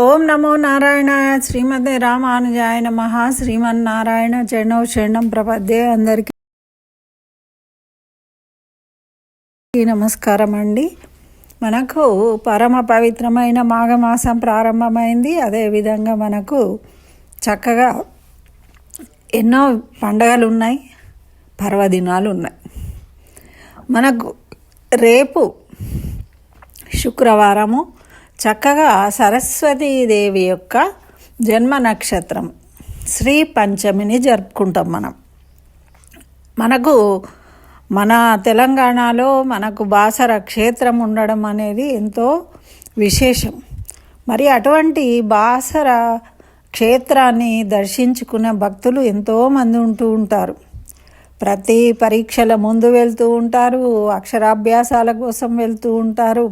ఓం నమో నారాయణాయ శ్రీమతే రామానుజాయ నమః. శ్రీమన్నారాయణ చరణౌ శరణం ప్రపద్యే. అందరికీ నమస్కారం అండి. మనకు పరమ పవిత్రమైన మాఘమాసం ప్రారంభమైంది. అదేవిధంగా మనకు చక్కగా ఎన్నో పండగలు ఉన్నాయి, పర్వదినాలు ఉన్నాయి. మనకు రేపు శుక్రవారము చక్కగా సరస్వతీదేవి యొక్క జన్మ నక్షత్రం శ్రీ పంచమిని జరుపుకుంటాం. మనకు మన తెలంగాణలో మనకు బాసర క్షేత్రం ఉండడం అనేది ఎంతో విశేషం. మరి అటువంటి బాసర క్షేత్రాన్ని దర్శించుకునే భక్తులు ఎంతోమంది ఉంటూ ఉంటారు. ప్రతి పరీక్షల ముందు వెళ్తూ ఉంటారు, అక్షరాభ్యాసాల కోసం వెళ్తూ ఉంటారు.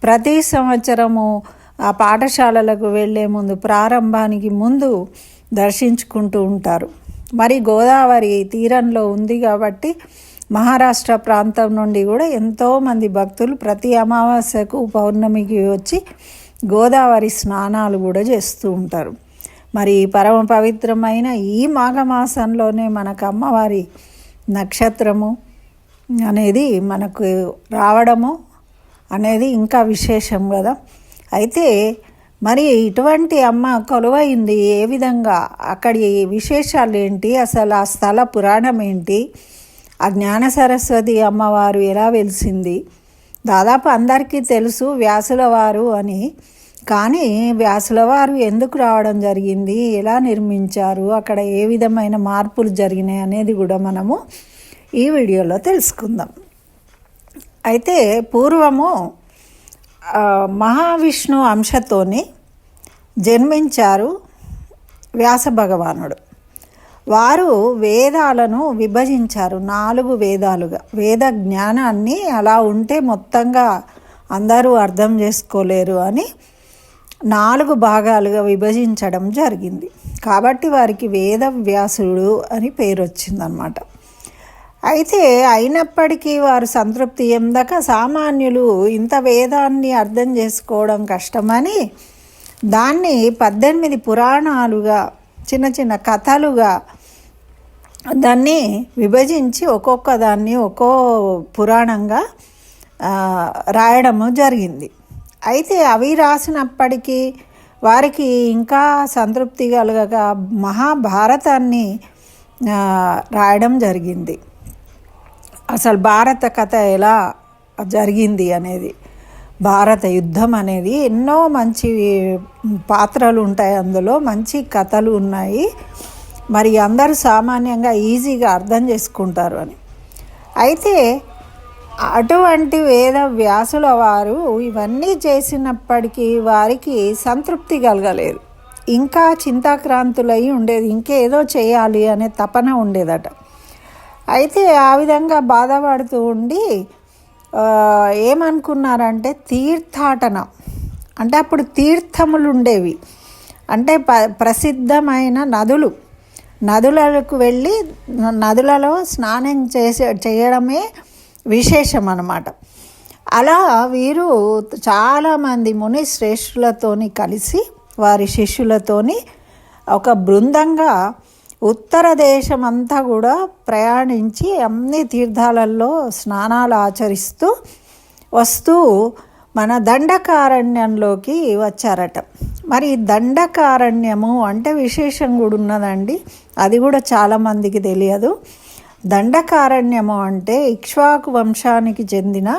ప్రతి సంవత్సరము ఆ పాఠశాలలకు వెళ్ళే ముందు, ప్రారంభానికి ముందు దర్శించుకుంటూ ఉంటారు. మరి గోదావరి తీరంలో ఉంది కాబట్టి మహారాష్ట్ర ప్రాంతం నుండి కూడా ఎంతోమంది భక్తులు ప్రతి అమావాస్యకు పౌర్ణమికి వచ్చి గోదావరి స్నానాలు కూడా చేస్తూ ఉంటారు. మరి పరమ పవిత్రమైన ఈ మాఘమాసంలోనే మనకు అమ్మవారి నక్షత్రము అనేది మనకు రావడము అనేది ఇంకా విశేషం కదా. అయితే మరి ఇటువంటి అమ్మ కొలువైంది ఏ విధంగా, అక్కడి విశేషాలు ఏంటి, అసలు ఆ స్థల పురాణం ఏంటి, ఆ జ్ఞాన సరస్వతి అమ్మవారు ఎలా వెలిసింది, దాదాపు అందరికీ తెలుసు వ్యాసుల వారు అని. కానీ వ్యాసుల వారు ఎందుకు రావడం జరిగింది, ఎలా నిర్మించారు, అక్కడ ఏ విధమైన మార్పులు జరిగినాయి అనేది కూడా మనము ఈ వీడియోలో తెలుసుకుందాం. అయితే పూర్వము మహావిష్ణు అంశతోని జన్మించారు వ్యాస భగవానుడు. వారు వేదాలను విభజించారు 4 వేదాలుగా. వేద జ్ఞానాన్ని అలా ఉంటే మొత్తంగా అందరూ అర్థం చేసుకోలేరు అని 4 భాగాలుగా విభజించడం జరిగింది. కాబట్టి వారికి వేద వ్యాసుడు అని పేరు వచ్చిందనమాట. అయితే అయినప్పటికీ వారు సంతృప్తి చెందక సామాన్యులు ఇంత వేదాన్ని అర్థం చేసుకోవడం కష్టమని దాన్ని 18 పురాణాలుగా, చిన్న చిన్న కథలుగా దాన్ని విభజించి ఒక్కొక్క దాన్ని ఒక్కో పురాణంగా రాయడము జరిగింది. అయితే అవి రాసినప్పటికీ వారికి ఇంకా సంతృప్తి కలగక మహాభారతాన్ని రాయడం జరిగింది. అసలు భారత కథ ఎలా జరిగింది అనేది, భారత యుద్ధం అనేది ఎన్నో మంచి పాత్రలు ఉంటాయి, అందులో మంచి కథలు ఉన్నాయి. మరి అందరూ సామాన్యంగా ఈజీగా అర్థం చేసుకుంటారు అని. అయితే అటువంటి వేద వ్యాసుల వారు ఇవన్నీ చేసినప్పటికీ వారికి సంతృప్తి కలగలేదు. ఇంకా చింతాక్రాంతులై ఉండేది, ఇంకేదో చేయాలి అనే తపన ఉండేదట. అయితే ఆ విధంగా బాధపడుతూ ఉండి ఏమనుకున్నారంటే తీర్థాటన, అంటే అప్పుడు తీర్థములు ఉండేవి, అంటే ప్రసిద్ధమైన నదులకు వెళ్ళి నదులలో స్నానం చేయడమే విశేషం అన్నమాట. అలా వీరు చాలామంది ముని శ్రేష్ఠులతోని కలిసి వారి శిష్యులతోని ఒక బృందంగా ఉత్తర దేశం అంతా కూడా ప్రయాణించి అన్ని తీర్థాలలో స్నానాలు ఆచరిస్తూ వస్తూ మన దండకారణ్యంలోకి వచ్చారట. మరి దండకారణ్యము అంటే విశేషం కూడా ఉన్నదండి, అది కూడా చాలామందికి తెలియదు. దండకారణ్యము అంటే ఇక్ష్వాకు వంశానికి చెందిన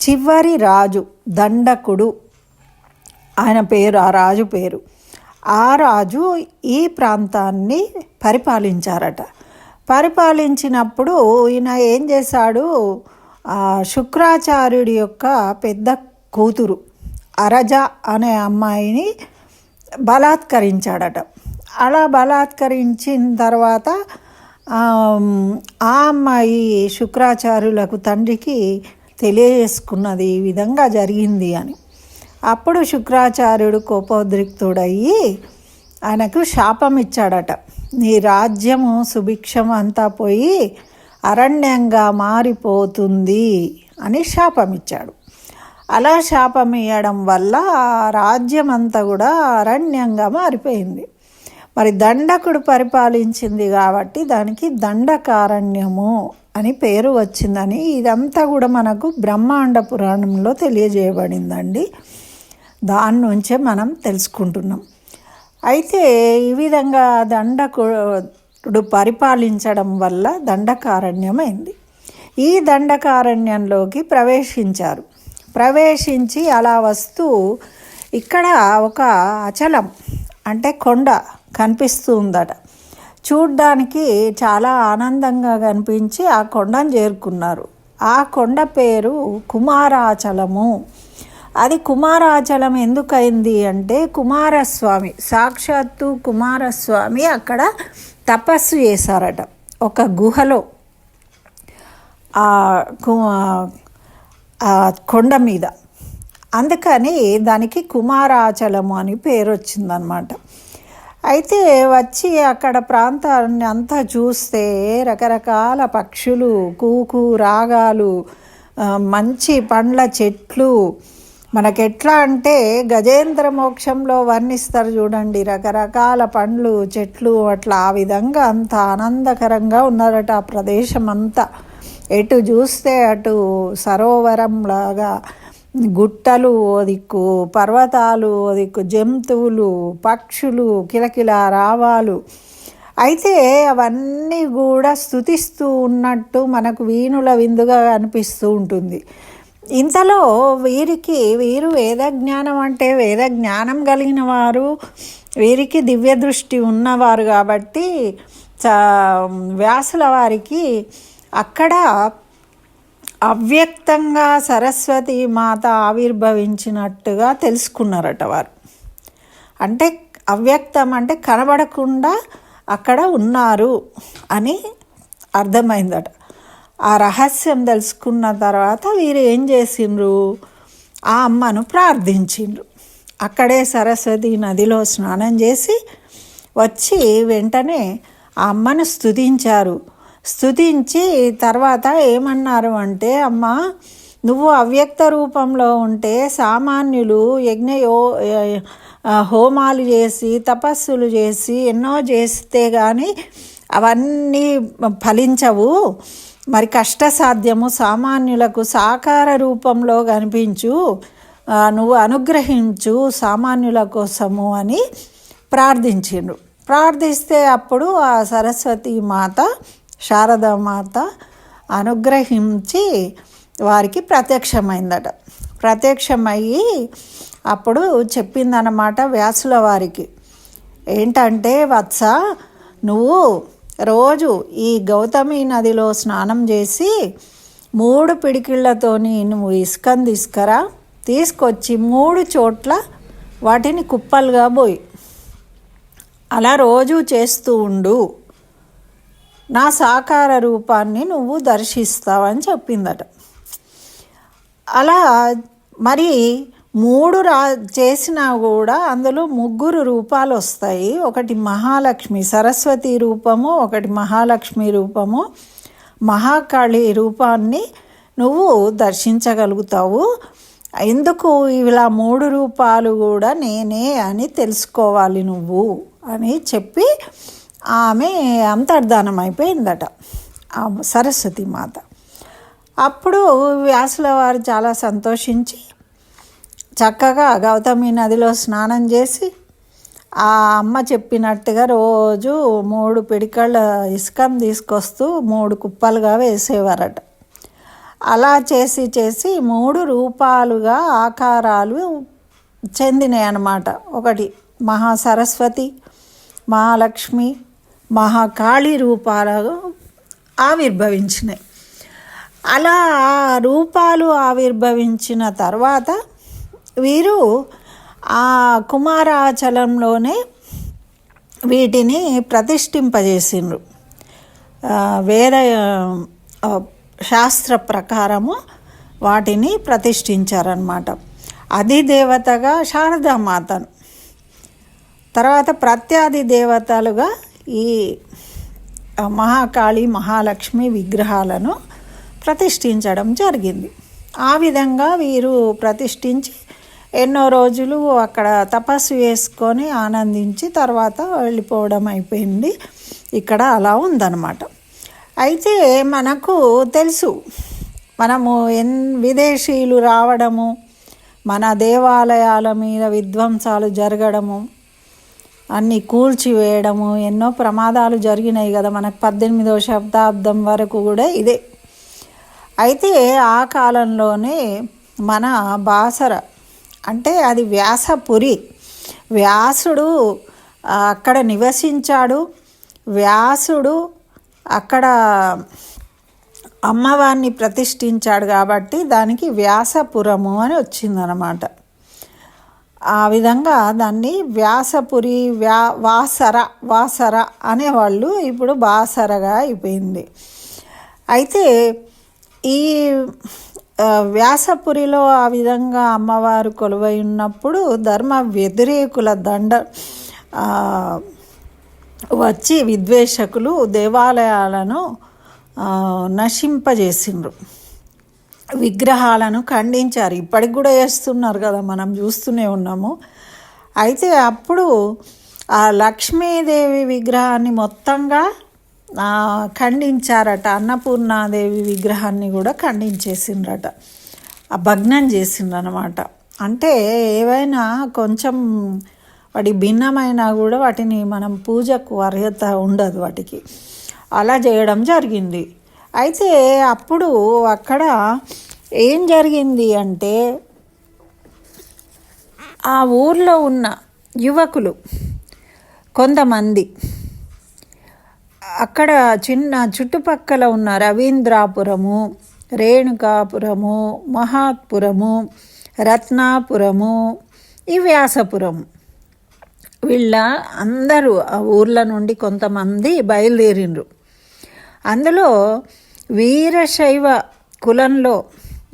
చివరి రాజు దండకుడు, ఆయన పేరు, ఆ రాజు పేరు. ఆ రాజు ఈ ప్రాంతాన్ని పరిపాలించారట. పరిపాలించినప్పుడు ఈయన ఏం చేశాడు, శుక్రాచార్యుడి యొక్క పెద్ద కూతురు అరజ అనే అమ్మాయిని బలాత్కరించాడట. అలా బలాత్కరించిన తర్వాత ఆ అమ్మాయి శుక్రాచార్యులకు తండ్రికి తెలియజేసుకున్నది ఈ విధంగా జరిగింది అని. అప్పుడు శుక్రాచార్యుడు కోపోద్రిక్తుడయ్యి ఆయనకు శాపం ఇచ్చాడట. నీ రాజ్యము సుభిక్షం అంతా పోయి అరణ్యంగా మారిపోతుంది అని శాపం ఇచ్చాడు. అలా శాపం ఇవ్వడం వల్ల ఆ రాజ్యం అంతా కూడా అరణ్యంగా మారిపోయింది. మరి దండకుడు పరిపాలించింది కాబట్టి దానికి దండకారణ్యము అని పేరు వచ్చిందని ఇదంతా కూడా మనకు బ్రహ్మాండ పురాణంలో తెలియజేయబడిందండి. దాని నుంచే మనం తెలుసుకుంటున్నాం. అయితే ఈ విధంగా దండకుడు పరిపాలించడం వల్ల దండకారణ్యమైంది. ఈ దండకారణ్యంలోకి ప్రవేశించి అలా వస్తూ ఇక్కడ ఒక అచలం అంటే కొండ కనిపిస్తూ ఉందట. చూడ్డానికి చాలా ఆనందంగా కనిపించి ఆ కొండను చేరుకున్నారు. ఆ కొండ పేరు కుమారాచలము. అది కుమారాచలం ఎందుకైంది అంటే కుమారస్వామి, సాక్షాత్తు కుమారస్వామి అక్కడ తపస్సు చేశారట ఒక గుహలో, ఆ కొండ మీద. అందుకని దానికి కుమారాచలము అని పేరు వచ్చిందనమాట. అయితే వచ్చి అక్కడ ప్రాంతాన్ని అంతా చూస్తే రకరకాల పక్షులు, కూకు రాగాలు, మంచి పండ్ల చెట్లు, మనకెట్లా అంటే గజేంద్ర మోక్షంలో వర్ణిస్తారు చూడండి, రకరకాల పండ్లు చెట్లు అట్లా. ఆ విధంగా అంత ఆనందకరంగా ఉన్నారట ఆ ప్రదేశం అంతా. ఎటు చూస్తే అటు సరోవరం లాగా, గుట్టలు ఓ దిక్కు, పర్వతాలు ఓ దిక్కు, జంతువులు, పక్షులు, కిలకిల రావాలు. అయితే అవన్నీ కూడా స్తుతిస్తూ ఉన్నట్టు మనకు వీణుల విందుగా అనిపిస్తూ ఉంటుంది. ఇంతలో వీరు వేదజ్ఞానం అంటే వేదజ్ఞానం కలిగిన వారు, వీరికి దివ్య దృష్టి ఉన్నవారు కాబట్టి వ్యాసుల వారికి అక్కడ అవ్యక్తంగా సరస్వతి మాత ఆవిర్భవించినట్టుగా తెలుసుకున్నారట వారు. అంటే అవ్యక్తం అంటే కనబడకుండా అక్కడ ఉన్నారు అని అర్థమైందట. ఆ రహస్యం తెలుసుకున్న తర్వాత వీరు ఏం చేసిండ్రు, ఆ అమ్మను ప్రార్థించిండ్రు. అక్కడే సరస్వతి నదిలో స్నానం చేసి వచ్చి వెంటనే ఆ అమ్మను స్తుతించి తర్వాత ఏమన్నారు అంటే, అమ్మ నువ్వు అవ్యక్త రూపంలో ఉంటే సామాన్యులు హోమాలు చేసి తపస్సులు చేసి ఎన్నో చేస్తే కానీ అవన్నీ ఫలించవు. మరి కష్టసాధ్యము, సామాన్యులకు సాకార రూపంలో కనిపించు, నువ్వు అనుగ్రహించు సామాన్యుల కోసము అని ప్రార్థించిండ్రు. ప్రార్థిస్తే అప్పుడు ఆ సరస్వతి మాత, శారదామాత అనుగ్రహించి వారికి ప్రత్యక్షమైందట. ప్రత్యక్షమయ్యి అప్పుడు చెప్పిందనమాట వ్యాసుల వారికి, ఏంటంటే వత్స, నువ్వు రోజు ఈ గౌతమి నదిలో స్నానం చేసి 3 పిడికిళ్లతోని నువ్వు ఇసుకను తీసుకొచ్చి 3 చోట్ల వాటిని కుప్పలుగా పోయి అలా రోజు చేస్తూ ఉండు, నా సాకార రూపాన్ని నువ్వు దర్శిస్తావని చెప్పిందట. అలా మరి 3 చేసినా కూడా అందులో 3 రూపాలు వస్తాయి. ఒకటి మహాలక్ష్మి సరస్వతి రూపము, ఒకటి మహాలక్ష్మి రూపము, మహాకాళి రూపాన్ని నువ్వు దర్శించగలుగుతావు. ఎందుకు ఇలా 3 రూపాలు కూడా నేనే అని తెలుసుకోవాలి నువ్వు అని చెప్పి ఆమె అంతర్ధానం అయిపోయిందట ఆ సరస్వతి మాత. అప్పుడు వ్యాసుల వారు చాలా సంతోషించి చక్కగా గౌతమి నదిలో స్నానం చేసి ఆ అమ్మ చెప్పినట్టుగా రోజు 3 పిడికళ్ళ ఇసుకను తీసుకొస్తూ 3 కుప్పలుగా వేసేవారట. అలా చేసి 3 రూపాలుగా ఆకారాలు చెందినాయి అన్నమాట. ఒకటి మహాసరస్వతి, మహాలక్ష్మి, మహాకాళి రూపాలు ఆవిర్భవించినాయి. అలా రూపాలు ఆవిర్భవించిన తర్వాత వీరు ఆ కుమారాచలంలోనే వీటిని ప్రతిష్ఠింపజేసిండ్రు. వేద శాస్త్ర ప్రకారము వాటిని ప్రతిష్ఠించారన్నమాట. అధిదేవతగా శారదామాతను, తర్వాత ప్రత్యాది దేవతలుగా ఈ మహాకాళి, మహాలక్ష్మి విగ్రహాలను ప్రతిష్ఠించడం జరిగింది. ఆ విధంగా వీరు ప్రతిష్ఠించి ఎన్నో రోజులు అక్కడ తపస్సు చేసుకొని ఆనందించి తర్వాత వెళ్ళిపోవడం అయిపోయింది. ఇక్కడ అలా ఉందన్నమాట. అయితే మనకు తెలుసు, మనము విదేశీయులు రావడము, మన దేవాలయాల మీద విధ్వంసాలు జరగడము, అన్నీ కూల్చివేయడము, ఎన్నో ప్రమాదాలు జరిగినాయి కదా మనకు 18వ శతాబ్దం వరకు కూడా ఇదే. అయితే ఆ కాలంలోనే మన బాసర అంటే అది వ్యాసపురి, వ్యాసుడు అక్కడ నివసించాడు. వ్యాసుడు అక్కడ అమ్మవారిని ప్రతిష్ఠించాడు కాబట్టి దానికి వ్యాసపురము అని వచ్చిందనమాట. ఆ విధంగా దాన్ని వ్యాసపురి, వాసర అనేవాళ్ళు, ఇప్పుడు బాసరగా అయిపోయింది. అయితే ఈ వ్యాసపురిలో ఆ విధంగా అమ్మవారు కొలువై ఉన్నప్పుడు ధర్మ వ్యతిరేకుల దండ వచ్చి విద్వేషకులు దేవాలయాలను నశింపజేసిండ్రు, విగ్రహాలను ఖండించారు. ఇప్పటికి కూడా చేస్తున్నారు కదా, మనం చూస్తూనే ఉన్నాము. అయితే అప్పుడు ఆ లక్ష్మీదేవి విగ్రహాన్ని మొత్తంగా ఖండించారట. అన్నపూర్ణాదేవి విగ్రహాన్ని కూడా ఖండించేసిండ్రట, భగ్నం చేసిండ్రనమాట. అంటే ఏవైనా కొంచెం వాటి భిన్నమైనా కూడా వాటిని మనం పూజకు అర్హత ఉండదు వాటికి, అలా చేయడం జరిగింది. అయితే అప్పుడు అక్కడ ఏం జరిగింది అంటే ఆ ఊర్లో ఉన్న యువకులు కొంతమంది అక్కడ చుట్టుపక్కల ఉన్న రవీంద్రాపురము, రేణుకాపురము, మహాత్పురము, రత్నాపురము, ఈ వ్యాసపురము, వీళ్ళ అందరూ ఆ ఊర్ల నుండి కొంతమంది బయలుదేరిండ్రు. అందులో వీరశైవ కులంలో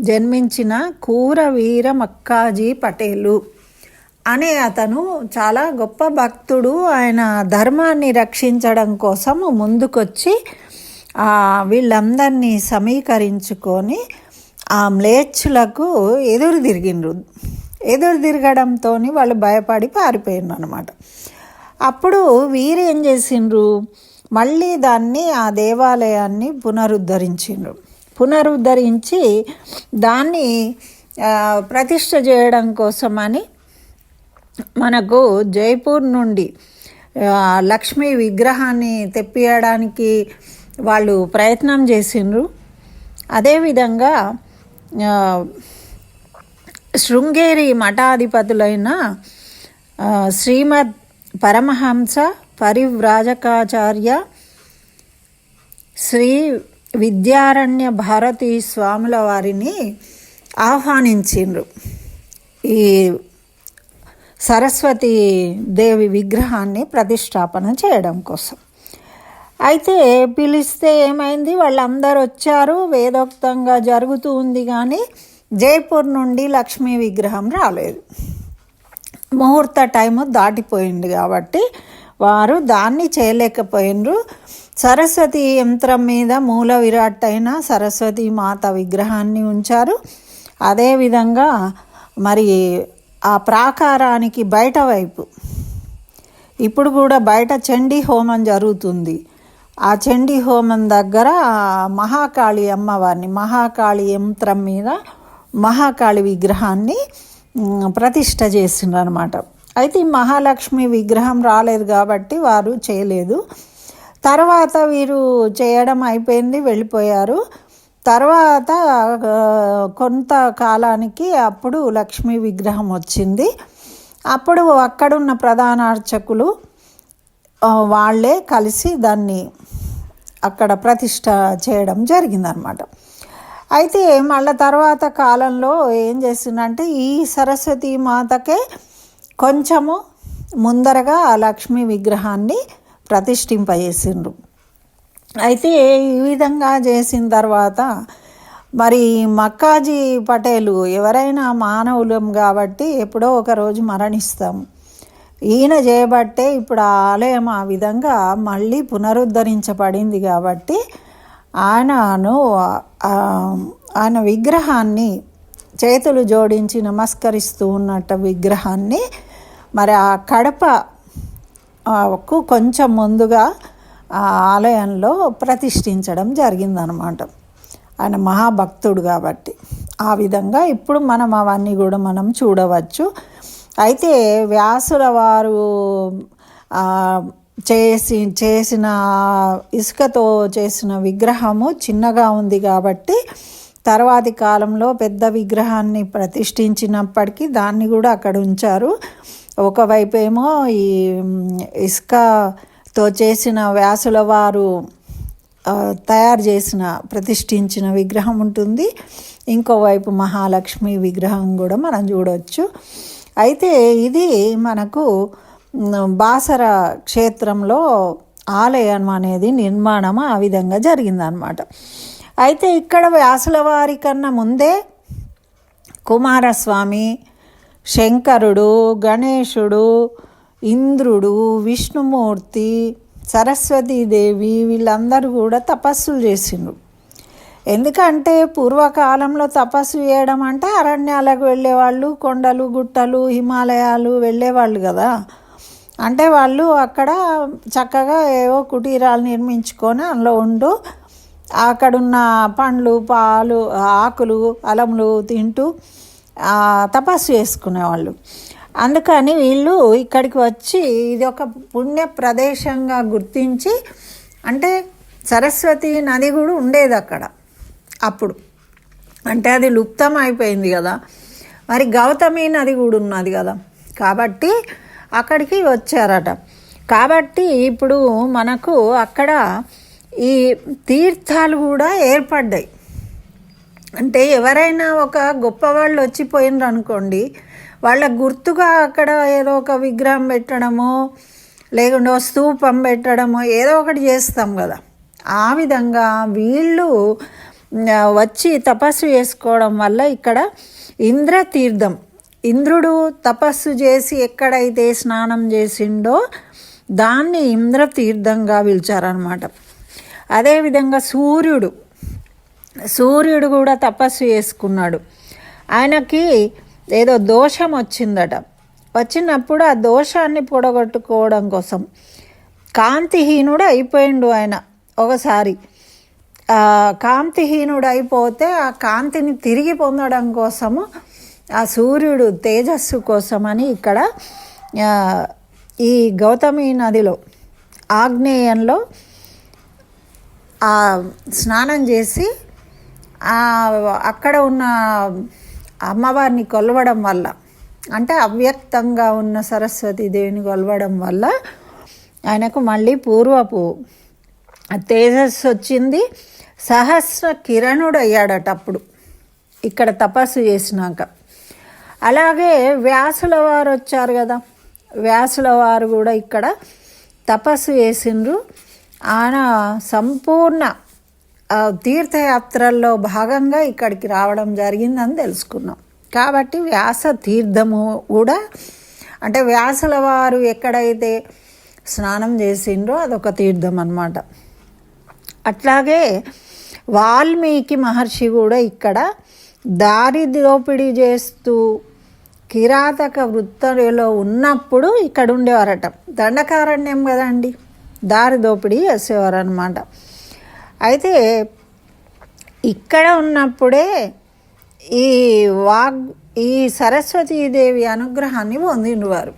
జన్మించిన కూరవీర మక్కాజీ పటేలు అనే అతను చాలా గొప్ప భక్తుడు. ఆయన ధర్మాన్ని రక్షించడం కోసం ముందుకొచ్చి వీళ్ళందరినీ సమీకరించుకొని ఆ మ్లేచ్చులకు ఎదురు తిరగడంతో వాళ్ళు భయపడి పారిపోయిండ్రు అనమాట. అప్పుడు వీరు ఏం చేసిండ్రు, మళ్ళీ దాన్ని ఆ దేవాలయాన్ని పునరుద్ధరించి దాన్ని ప్రతిష్ఠ చేయడం కోసమని మనకు జైపూర్ నుండి లక్ష్మీ విగ్రహాన్ని తెప్పియడానికి వాళ్ళు ప్రయత్నం చేసిండ్రు. అదేవిధంగా శృంగేరి మఠాధిపతులైన శ్రీమద్ పరమహంస పరివ్రాజకాచార్య శ్రీ విద్యారణ్య భారతీ స్వాముల వారిని ఆహ్వానించిండ్రు ఈ సరస్వతీ దేవి విగ్రహాన్ని ప్రతిష్టాపన చేయడం కోసం. అయితే పిలిస్తే ఏమైంది, వాళ్ళందరూ వచ్చారు, వేదోక్తంగా జరుగుతూ ఉంది, కానీ జైపూర్ నుండి లక్ష్మీ విగ్రహం రాలేదు. ముహూర్త టైము దాటిపోయింది కాబట్టి వారు దాన్ని చేయలేకపోయినరు. సరస్వతి యంత్రం మీద మూల విరాట్ అయిన సరస్వతీ మాత విగ్రహాన్ని ఉంచారు. అదేవిధంగా మరి ఆ ప్రాకారానికి బయట వైపు ఇప్పుడు కూడా బయట చండీ హోమం జరుగుతుంది. ఆ చండీ హోమం దగ్గర మహాకాళి అమ్మవారిని, మహాకాళి యంత్రం మీద మహాకాళి విగ్రహాన్ని ప్రతిష్ఠ చేసిండ్రు అనమాట. అయితే ఈ మహాలక్ష్మి విగ్రహం రాలేదు కాబట్టి వారు చేయలేదు. తర్వాత వీరు చేయడం అయిపోయింది, వెళ్ళిపోయారు. తర్వాత కొంత కాలానికి అప్పుడు లక్ష్మీ విగ్రహం వచ్చింది. అప్పుడు అక్కడున్న ప్రధాన అర్చకులు వాళ్ళే కలిసి దాన్ని అక్కడ ప్రతిష్ఠ చేయడం జరిగిందనమాట. అయితే మళ్ళీ తర్వాత కాలంలో ఏం చేసిందంటే ఈ సరస్వతీ మాతకే కొంచెము ముందరగా ఆ లక్ష్మీ విగ్రహాన్ని ప్రతిష్ఠింపజేసిండ్రు. అయితే ఈ విధంగా చేసిన తర్వాత మరి మక్కాజీ పటేలు ఎవరైనా మానవులం కాబట్టి ఎప్పుడో ఒకరోజు మరణిస్తాం. ఈయన చేయబట్టే ఇప్పుడు ఆ ఆలయం ఆ విధంగా మళ్ళీ పునరుద్ధరించబడింది కాబట్టి ఆయన విగ్రహాన్ని చేతులు జోడించి నమస్కరిస్తూ ఉన్నట్టు విగ్రహాన్ని మరి ఆ కడపకు కొంచెం ముందుగా ఆ ఆలయంలో ప్రతిష్ఠించడం జరిగిందనమాట. ఆయన మహాభక్తుడు కాబట్టి ఆ విధంగా ఇప్పుడు మనం అవన్నీ కూడా మనం చూడవచ్చు. అయితే వ్యాసుల వారు చేసిన ఇసుకతో చేసిన విగ్రహము చిన్నగా ఉంది కాబట్టి తర్వాతి కాలంలో పెద్ద విగ్రహాన్ని ప్రతిష్ఠించినప్పటికీ దాన్ని కూడా అక్కడ ఉంచారు. ఒకవైపు ఏమో ఈ ఇసుకతో చేసిన వ్యాసుల వారు తయారు చేసిన ప్రతిష్ఠించిన విగ్రహం ఉంటుంది, ఇంకోవైపు మహాలక్ష్మి విగ్రహం కూడా మనం చూడవచ్చు. అయితే ఇది మనకు బాసర క్షేత్రంలో ఆలయం అనేది నిర్మాణం ఆ విధంగా జరిగిందనమాట. అయితే ఇక్కడ వ్యాసుల వారి కన్నా ముందే కుమారస్వామి, శంకరుడు, గణేశుడు, ఇంద్రుడు, విష్ణుమూర్తి, సరస్వతీదేవి వీళ్ళందరూ కూడా తపస్సులు చేసిండ్రు. ఎందుకంటే పూర్వకాలంలో తపస్సు చేయడం అంటే అరణ్యాలకు వెళ్ళేవాళ్ళు, కొండలు గుట్టలు హిమాలయాలు వెళ్ళేవాళ్ళు కదా. అంటే వాళ్ళు అక్కడ చక్కగా ఏవో కుటీరాలు నిర్మించుకొని అందులో ఉండు అక్కడున్న పండ్లు పాలు ఆకులు అలములు తింటూ తపస్సు చేసుకునేవాళ్ళు. అందుకని వీళ్ళు ఇక్కడికి వచ్చి ఇది ఒక పుణ్య ప్రదేశంగా గుర్తించి, అంటే సరస్వతి నది కూడా ఉండేది అక్కడ అప్పుడు, అంటే అది లుప్తం అయిపోయింది కదా, మరి గౌతమి నది కూడా ఉన్నది కదా, కాబట్టి అక్కడికి వచ్చారట. కాబట్టి ఇప్పుడు మనకు అక్కడ ఈ తీర్థాలు కూడా ఏర్పడ్డాయి. అంటే ఎవరైనా ఒక గొప్పవాళ్ళు వచ్చిపోయినారు అనుకోండి, వాళ్ళ గుర్తుగా అక్కడ ఏదో ఒక విగ్రహం పెట్టడమో లేకుంటే స్తూపం పెట్టడమో ఏదో ఒకటి చేస్తాం కదా. ఆ విధంగా వీళ్ళు వచ్చి తపస్సు చేసుకోవడం వల్ల ఇక్కడ ఇంద్రతీర్థం, ఇంద్రుడు తపస్సు చేసి ఎక్కడైతే స్నానం చేసిండో దాన్ని ఇంద్రతీర్థంగా పిలిచారనమాట. అదేవిధంగా సూర్యుడు కూడా తపస్సు చేసుకున్నాడు. ఆయనకి ఏదో దోషం వచ్చిందట. వచ్చినప్పుడు ఆ దోషాన్ని పొడగొట్టుకోవడం కోసం కాంతిహీనుడు అయిపోయిండు ఆయన. ఒకసారి కాంతిహీనుడు అయిపోతే ఆ కాంతిని తిరిగి పొందడం కోసము ఆ సూర్యుడు తేజస్సు కోసమని ఇక్కడ ఈ గౌతమి నదిలో ఆగ్నేయంలో స్నానం చేసి అక్కడ ఉన్న అమ్మవారిని కొలవడం వల్ల, అంటే అవ్యక్తంగా ఉన్న సరస్వతీదేవిని కొలవడం వల్ల ఆయనకు మళ్ళీ పూర్వపు తేజస్సు వచ్చింది. సహస్ర కిరణుడు అయ్యాడట అప్పుడు ఇక్కడ తపస్సు చేసినాక. అలాగే వ్యాసుల వారు వచ్చారు కదా, వ్యాసుల వారు కూడా ఇక్కడ తపస్సు చేసిండ్రు. ఆయన సంపూర్ణ తీర్థయాత్రల్లో భాగంగా ఇక్కడికి రావడం జరిగిందని తెలుసుకున్నాం. కాబట్టి వ్యాస తీర్థము కూడా, అంటే వ్యాసుల వారు ఎక్కడైతే స్నానం చేసిండ్రో అదొక తీర్థం అన్నమాట. అట్లాగే వాల్మీకి మహర్షి కూడా ఇక్కడ దారి దోపిడీ చేస్తూ కిరాతక వృత్తిలో ఉన్నప్పుడు ఇక్కడ ఉండేవారట. దండకారణ్యం కదండి, దారి దోపిడీ చేసేవారు అనమాట. అయితే ఇక్కడ ఉన్నప్పుడే ఈ సరస్వతీదేవి అనుగ్రహాన్ని పొందినవారు.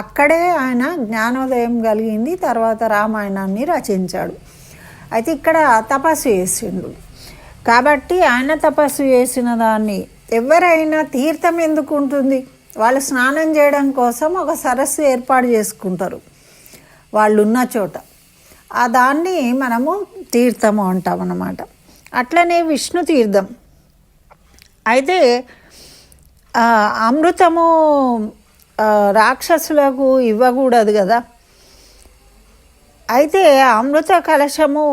అక్కడే ఆయన జ్ఞానోదయం కలిగింది. తర్వాత రామాయణాన్ని రచించాడు. అయితే ఇక్కడ తపస్సు చేసిండు. కాబట్టి ఆయన తపస్సు చేసిన దాన్ని ఎవరైనా తీర్థం ఎందుకు ఉంటుంది, వాళ్ళు స్నానం చేయడం కోసం ఒక సరస్సు ఏర్పాటు చేసుకుంటారు వాళ్ళు ఉన్న చోట. ఆ దాన్ని మనము తీర్థము అంటాం అన్నమాట. అట్లనే విష్ణు తీర్థం. అయితే అమృతము రాక్షసులకు ఇవ్వకూడదు కదా. అయితే అమృత కలశము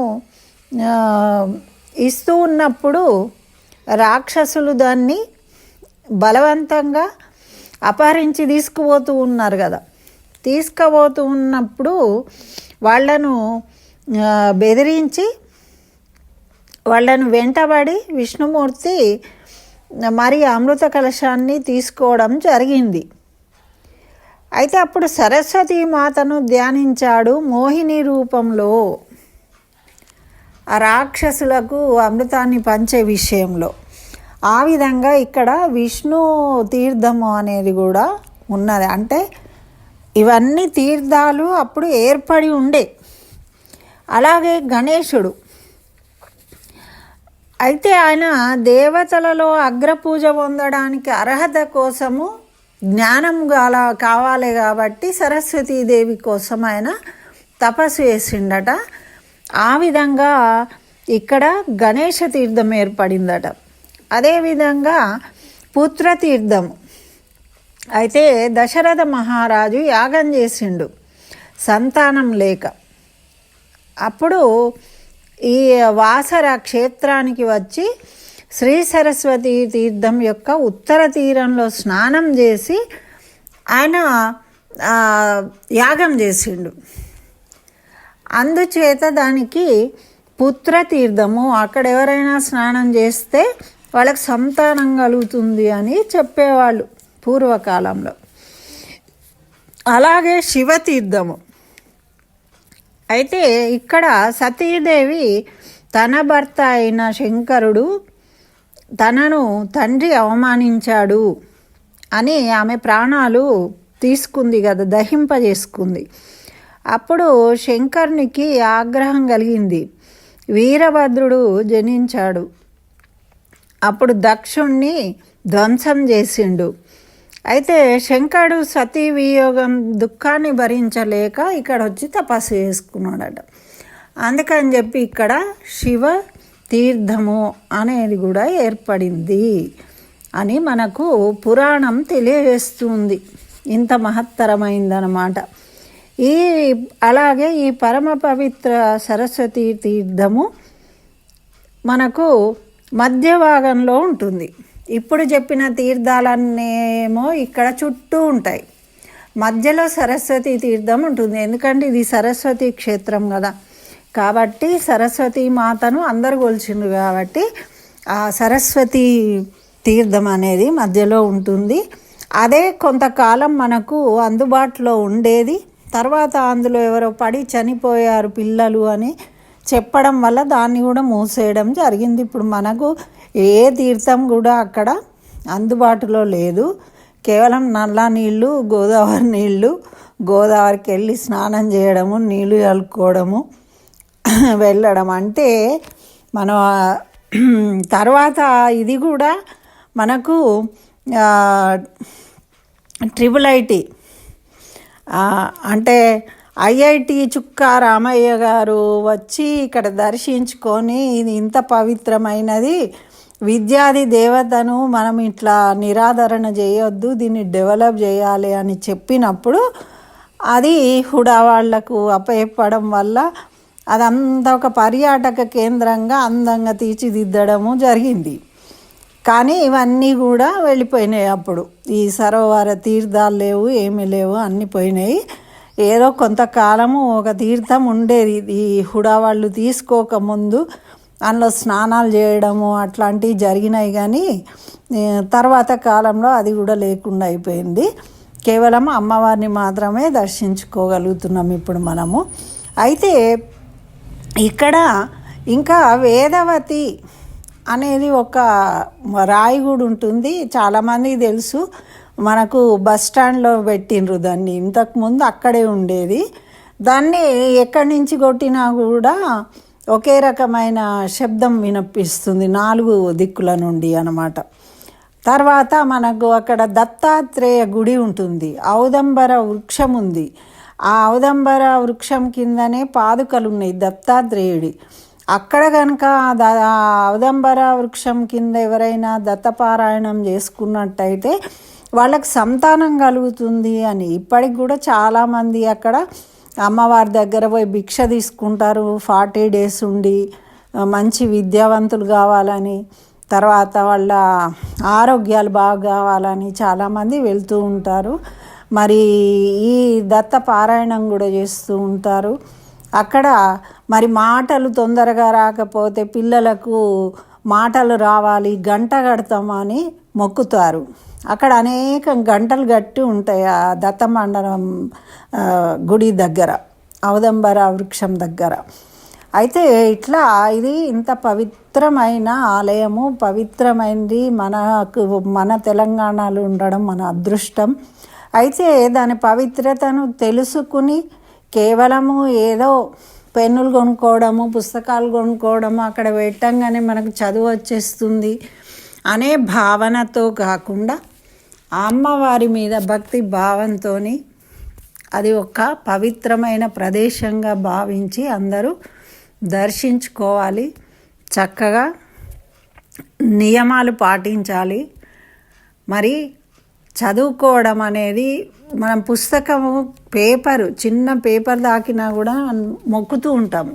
ఇస్తూ ఉన్నప్పుడు రాక్షసులు దాన్ని బలవంతంగా అపహరించి తీసుకుపోతూ ఉన్నారు కదా. తీసుకుపోతూ ఉన్నప్పుడు వాళ్ళను బెదిరించి వాళ్ళను వెంటబడి విష్ణుమూర్తి మరి అమృత కలశాన్ని తీసుకోవడం జరిగింది. అయితే అప్పుడు సరస్వతీ మాతను ధ్యానించాడు మోహిని రూపంలో, ఆ రాక్షసులకు అమృతాన్ని పంచే విషయంలో. ఆ విధంగా ఇక్కడ విష్ణు తీర్థము అనేది కూడా ఉన్నది. అంటే ఇవన్నీ తీర్థాలు అప్పుడు ఏర్పడి ఉండే. అలాగే గణేశుడు అయితే ఆయన దేవతలలో అగ్రపూజ పొందడానికి అర్హత కోసము జ్ఞానం కావాలి కాబట్టి సరస్వతీదేవి కోసం ఆయన తపస్సు చేసిండట. ఆ విధంగా ఇక్కడ గణేశ తీర్థం ఏర్పడిందట. అదేవిధంగా పుత్రతీర్థము అయితే దశరథ మహారాజు యాగం చేసిండు సంతానం లేక. అప్పుడు ఈ వాసర క్షేత్రానికి వచ్చి శ్రీ సరస్వతి తీర్థం యొక్క ఉత్తర తీరంలో స్నానం చేసి ఆయన యాగం చేసిండు. అందుచేత దానికి పుత్రతీర్థము, అక్కడ ఎవరైనా స్నానం చేస్తే వాళ్ళకి సంతానం కలుగుతుంది అని చెప్పేవాళ్ళు పూర్వకాలంలో. అలాగే శివతీర్థము అయితే ఇక్కడ సతీదేవి తన భర్త అయిన శంకరుడు తనను తండ్రి అవమానించాడు అని ఆమె ప్రాణాలు తీసుకుంది కదా, దహింపజేసుకుంది. అప్పుడు శంకరునికి ఆగ్రహం కలిగింది. వీరభద్రుడు జనించాడు. అప్పుడు దక్షుణ్ణి ధ్వంసం చేసిండు. అయితే శంకరుడు సతీ వియోగం దుఃఖాన్ని భరించలేక ఇక్కడ వచ్చి తపస్సు చేసుకున్నాడట. అందుకని చెప్పి ఇక్కడ శివ తీర్థము అనేది కూడా ఏర్పడింది అని మనకు పురాణం తెలియజేస్తుంది. ఇంత మహత్తరమైందన్నమాట. అలాగే ఈ పరమ పవిత్ర సరస్వతీ తీర్థము మనకు మధ్య భాగంలో ఉంటుంది. ఇప్పుడు చెప్పిన తీర్థాలన్నేమో ఇక్కడ చుట్టూ ఉంటాయి, మధ్యలో సరస్వతీ తీర్థం ఉంటుంది. ఎందుకంటే ఇది సరస్వతీ క్షేత్రం కదా, కాబట్టి సరస్వతీ మాతను అందరు కొలిచిండ్రు కాబట్టి ఆ సరస్వతీ తీర్థం అనేది మధ్యలో ఉంటుంది. అదే కొంతకాలం మనకు అందుబాటులో ఉండేది. తర్వాత అందులో ఎవరో పడి చనిపోయారు పిల్లలు అని చెప్పడం వల్ల దాన్ని కూడా మూసేయడం జరిగింది. ఇప్పుడు మనకు ఏ తీర్థం కూడా అక్కడ అందుబాటులో లేదు. కేవలం నల్ల నీళ్ళు, గోదావరి నీళ్ళు, గోదావరికి వెళ్ళి స్నానం చేయడము, నీళ్ళు చల్లుకోవడము, వెళ్ళడం. అంటే మనం తర్వాత ఇది కూడా మనకు IIT అంటే IIT చుక్క రామయ్య గారు వచ్చి ఇక్కడ దర్శించుకొని ఇది ఇంత పవిత్రమైనది, విద్యాది దేవతను మనం ఇట్లా నిరాదరణ చేయొద్దు, దీన్ని డెవలప్ చేయాలి అని చెప్పినప్పుడు అది హుడా వాళ్లకు అప్పచెప్పడం వల్ల అదంతా ఒక పర్యాటక కేంద్రంగా అందంగా తీర్చిదిద్దడము జరిగింది. కానీ ఇవన్నీ కూడా వెళ్ళిపోయినాయి. అప్పుడు ఈ సరోవర తీర్థాలు లేవు, ఏమీ లేవు, అన్నీ పోయినాయి. ఏదో కొంతకాలము ఒక తీర్థం ఉండేది. ఈ హుడా వాళ్ళు తీసుకోకముందు అందులో స్నానాలు చేయడము అట్లాంటివి జరిగినాయి. కానీ తర్వాత కాలంలో అది కూడా లేకుండా అయిపోయింది. కేవలం అమ్మవారిని మాత్రమే దర్శించుకోగలుగుతున్నాం ఇప్పుడు మనము. అయితే ఇక్కడ ఇంకా వేదవతి అనేది ఒక రాయి కూడా ఉంటుంది. చాలామందికి తెలుసు, మనకు బస్ స్టాండ్లో పెట్టిండ్రు దాన్ని. ఇంతకుముందు అక్కడే ఉండేది. దాన్ని ఎక్కడి నుంచి కొట్టినా కూడా ఒకే రకమైన శబ్దం వినిపిస్తుంది 4 దిక్కుల నుండి అన్నమాట. తర్వాత మనకు అక్కడ దత్తాత్రేయ గుడి ఉంటుంది, ఔదంబర వృక్షం ఉంది. ఆ ఔదంబర వృక్షం కిందనే పాదుకలు ఉన్నాయి దత్తాత్రేయుడి. అక్కడ కనుక ఔదంబర వృక్షం కింద ఎవరైనా దత్తపారాయణం చేసుకున్నట్టయితే వాళ్ళకి సంతానం కలుగుతుంది అని ఇప్పటికి కూడా చాలామంది అక్కడ అమ్మవారి దగ్గర పోయి భిక్ష తీసుకుంటారు. 40 days ఉండి మంచి విద్యావంతులు కావాలని, తర్వాత వాళ్ళ ఆరోగ్యాలు బాగా కావాలని చాలామంది వెళ్తూ ఉంటారు. మరి ఈ దత్త పారాయణం కూడా చేస్తూ ఉంటారు. అక్కడ మరి మాటలు తొందరగా రాకపోతే పిల్లలకు మాటలు రావాలి, గంట కడతామని మొక్కుతారు. అక్కడ అనేక గంటలు కట్టి ఉంటాయి ఆ దత్తమండలం గుడి దగ్గర, ఔదంబర వృక్షం దగ్గర. అయితే ఇట్లా ఇది ఇంత పవిత్రమైన ఆలయము, పవిత్రమైనది, మన తెలంగాణలో ఉండడం మన అదృష్టం. అయితే దాని పవిత్రతను తెలుసుకుని కేవలము ఏదో పెన్నులు కొనుక్కోవడము, పుస్తకాలు కొనుక్కోవడము, అక్కడ పెట్టంగానే మనకు చదువు వచ్చేస్తుంది అనే భావనతో కాకుండా అమ్మవారి మీద భక్తి భావంతో అది ఒక పవిత్రమైన ప్రదేశంగా భావించి అందరూ దర్శించుకోవాలి. చక్కగా నియమాలు పాటించాలి. మరి చదువుకోవడం అనేది మనం పుస్తకము చిన్న పేపర్ దాకినా కూడా మొక్కుతూ ఉంటాము.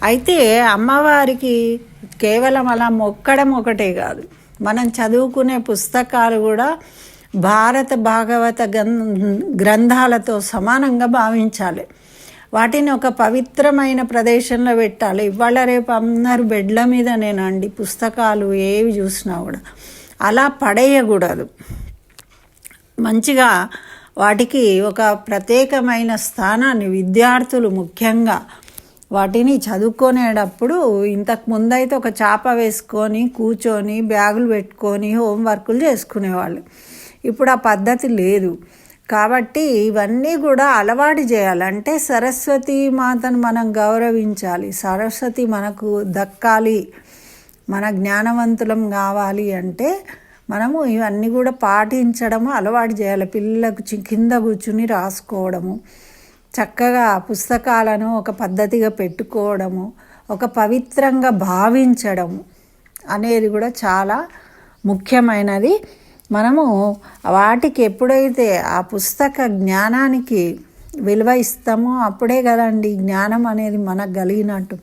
అయితే అమ్మవారికి కేవలం అలా మొక్కడం ఒకటే కాదు, మనం చదువుకునే పుస్తకాలు కూడా భారత భాగవత గ్రంథాలతో సమానంగా భావించాలి. వాటిని ఒక పవిత్రమైన ప్రదేశంలో పెట్టాలి. ఇవాళ రేపు అందరూ బెడ్ల మీదనేనండి పుస్తకాలు ఏవి చూసినా కూడా, అలా పడేయకూడదు. మంచిగా వాటికి ఒక ప్రత్యేకమైన స్థానాన్ని విద్యార్థులు ముఖ్యంగా వాటిని చదువుకునేటప్పుడు, ఇంతకు ముందైతే ఒక చాప వేసుకొని కూర్చొని బ్యాగులు పెట్టుకొని హోంవర్కులు చేసుకునేవాళ్ళు. ఇప్పుడు ఆ పద్ధతి లేదు. కాబట్టి ఇవన్నీ కూడా అలవాటు చేయాలంటే సరస్వతి మాతను మనం గౌరవించాలి. సరస్వతి మనకు దక్కాలి, మన జ్ఞానవంతులం కావాలి అంటే మనము ఇవన్నీ కూడా పాటించడము అలవాటు చేయాలి. పిల్లలకు కింద కూర్చుని రాసుకోవడము, చక్కగా పుస్తకాలను ఒక పద్ధతిగా పెట్టుకోవడము, ఒక పవిత్రంగా భావించడము అనేది కూడా చాలా ముఖ్యమైనది. మనము వాటికి ఎప్పుడైతే ఆ పుస్తక జ్ఞానానికి విలువ ఇస్తామో అప్పుడే కదండి జ్ఞానం అనేది మనకు కలిగినట్టు.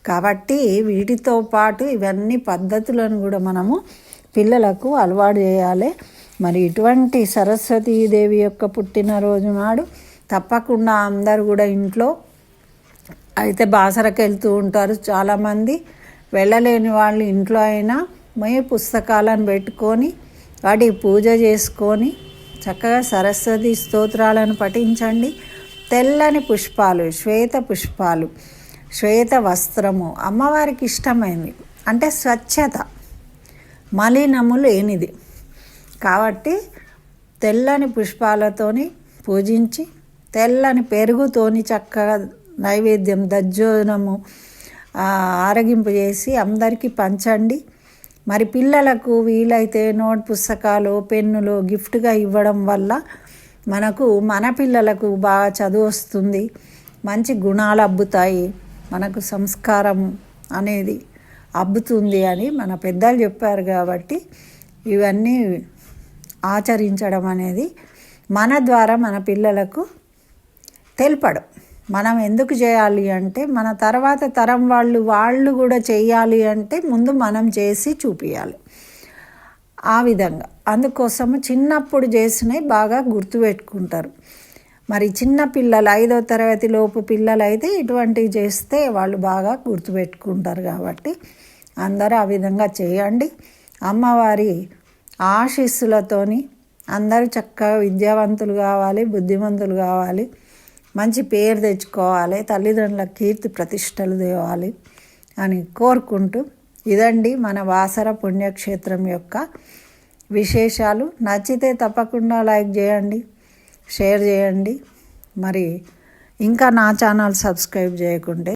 కాబట్టి వీటితో పాటు ఇవన్నీ పద్ధతులను కూడా మనము పిల్లలకు అలవాటు చేయాలి. మరి ఇటువంటి సరస్వతీదేవి యొక్క పుట్టినరోజు నాడు తప్పకుండా అందరూ కూడా ఇంట్లో అయితే బాసరకు వెళ్తూ ఉంటారు చాలామంది. వెళ్ళలేని వాళ్ళు ఇంట్లో అయినా పుస్తకాలను పెట్టుకొని వాటికి పూజ చేసుకొని చక్కగా సరస్వతి స్తోత్రాలను పఠించండి. తెల్లని పుష్పాలు, శ్వేత పుష్పాలు, శ్వేత వస్త్రము అమ్మవారికి ఇష్టమైంది. అంటే స్వచ్ఛత, మలినము లేనిది. కాబట్టి తెల్లని పుష్పాలతోని పూజించి తెల్లని పెరుగుతోని చక్కగా నైవేద్యం దజ్జోనము ఆరగింపు చేసి అందరికీ పంచండి. మరి పిల్లలకు వీలైతే నోట్ పుస్తకాలు, పెన్నులు గిఫ్ట్గా ఇవ్వడం వల్ల మన పిల్లలకు బాగా చదువు వస్తుంది, మంచి గుణాలు అబ్బుతాయి, మనకు సంస్కారం అనేది అబ్బుతుంది అని మన పెద్దలు చెప్పారు. కాబట్టి ఇవన్నీ ఆచరించడం అనేది మన ద్వారా మన పిల్లలకు తెలపడం. మనం ఎందుకు చేయాలి అంటే మన తర్వాత తరం వాళ్ళు కూడా చేయాలి అంటే ముందు మనం చేసి చూపించాలి. ఆ విధంగా అందుకోసము చిన్నప్పుడు చేసినవి బాగా గుర్తుపెట్టుకుంటారు. మరి చిన్న పిల్లలు 5వ తరగతి లోపు పిల్లలు అయితే ఇటువంటివి చేస్తే వాళ్ళు బాగా గుర్తుపెట్టుకుంటారు. కాబట్టి అందరూ ఆ విధంగా చేయండి. అమ్మవారి ఆశీస్సులతోని అందరూ చక్కగా విద్యావంతులు కావాలి, బుద్ధిమంతులు కావాలి, మంచి పేరు తెచ్చుకోవాలి, తల్లిదండ్రుల కీర్తి ప్రతిష్టలు తేవాలి అని కోరుకుంటూ ఇదండి మన బాసర పుణ్యక్షేత్రం యొక్క విశేషాలు. నచ్చితే తప్పకుండా లైక్ చేయండి, షేర్ చేయండి. మరి ఇంకా నా ఛానల్ సబ్స్క్రైబ్ చేయకుంటే